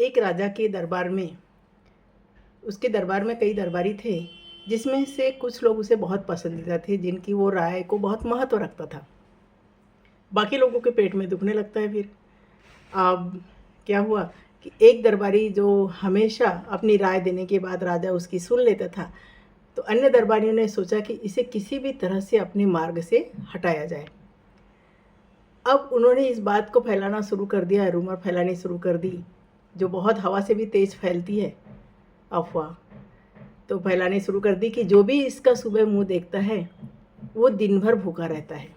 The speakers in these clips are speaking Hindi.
एक राजा के दरबार में, उसके दरबार में कई दरबारी थे, जिसमें से कुछ लोग उसे बहुत पसंदीदा थे, जिनकी वो राय को बहुत महत्व रखता था। बाकी लोगों के पेट में दुखने लगता है फिर। अब क्या हुआ कि एक दरबारी जो हमेशा अपनी राय देने के बाद राजा उसकी सुन लेता था, तो अन्य दरबारियों ने सोचा कि इसे किसी भी तरह से अपने मार्ग से हटाया जाए। अब उन्होंने इस बात को फैलाना शुरू कर दिया, रूमर फैलानी शुरू कर दी, जो बहुत हवा से भी तेज़ फैलती है, अफ़वाह। तो फैलानी शुरू कर दी कि जो भी इसका सुबह मुँह देखता है, वो दिन भर भूखा रहता है।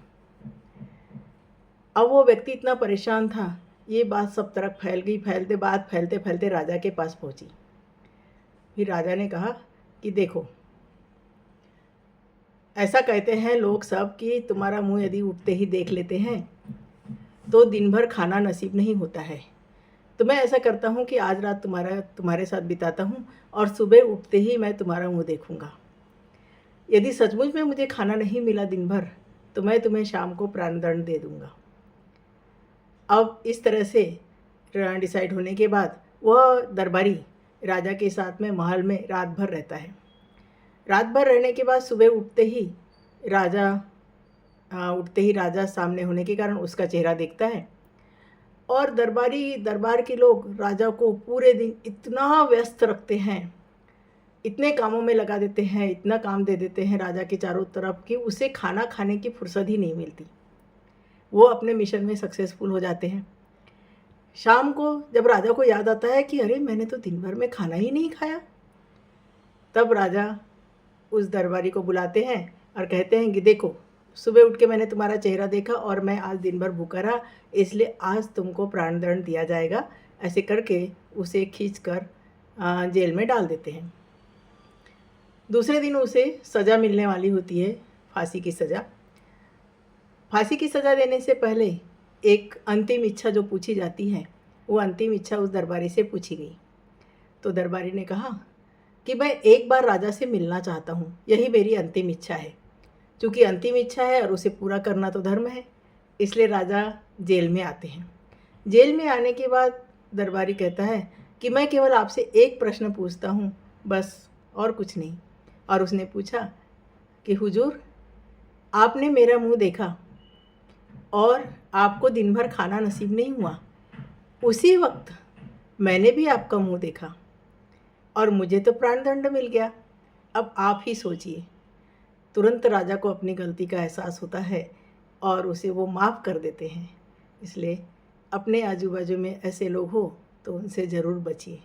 अब वो व्यक्ति इतना परेशान था, ये बात सब तरफ फैल गई, बात फैलते फैलते राजा के पास पहुंची। फिर राजा ने कहा कि देखो, ऐसा कहते हैं लोग सब कि तुम्हारा मुंह यदि उठते ही देख लेते हैं तो दिन भर खाना नसीब नहीं होता है। तो मैं ऐसा करता हूँ कि आज रात तुम्हारे साथ बिताता हूँ और सुबह उठते ही मैं तुम्हारा मुंह देखूँगा। यदि सचमुच में मुझे खाना नहीं मिला दिन भर, तो मैं तुम्हें शाम को प्राणदंड दे दूँगा। अब इस तरह से डिसाइड होने के बाद वह दरबारी राजा के साथ में महल में रात भर रहता है। रात भर रहने के बाद सुबह उठते ही राजा सामने होने के कारण उसका चेहरा देखता है, और दरबार के लोग राजा को पूरे दिन इतना व्यस्त रखते हैं, इतने कामों में लगा देते हैं, इतना काम दे देते हैं राजा के चारों तरफ कि उसे खाना खाने की फुर्सत ही नहीं मिलती। वो अपने मिशन में सक्सेसफुल हो जाते हैं। शाम को जब राजा को याद आता है कि अरे मैंने तो दिन भर में खाना ही नहीं खाया, तब राजा उस दरबारी को बुलाते हैं और कहते हैं कि देखो, सुबह उठ के मैंने तुम्हारा चेहरा देखा और मैं आज दिन भर भूखा रहा, इसलिए आज तुमको प्राणदंड दिया जाएगा। ऐसे करके उसे खींचकर जेल में डाल देते हैं। दूसरे दिन उसे सज़ा मिलने वाली होती है, फांसी की सज़ा। फांसी की सज़ा देने से पहले एक अंतिम इच्छा जो पूछी जाती है, वो अंतिम इच्छा उस दरबारी से पूछी गई। तो दरबारी ने कहा कि मैं एक बार राजा से मिलना चाहता हूँ, यही मेरी अंतिम इच्छा है। चूँकि अंतिम इच्छा है और उसे पूरा करना तो धर्म है, इसलिए राजा जेल में आते हैं। जेल में आने के बाद दरबारी कहता है कि मैं केवल आपसे एक प्रश्न पूछता हूँ, बस, और कुछ नहीं। और उसने पूछा कि हुजूर, आपने मेरा मुंह देखा और आपको दिन भर खाना नसीब नहीं हुआ, उसी वक्त मैंने भी आपका मुंह देखा और मुझे तो प्राणदंड मिल गया। अब आप ही सोचिए। तुरंत राजा को अपनी गलती का एहसास होता है और उसे वो माफ़ कर देते हैं। इसलिए अपने आजू बाजू में ऐसे लोग हो तो उनसे ज़रूर बचिए।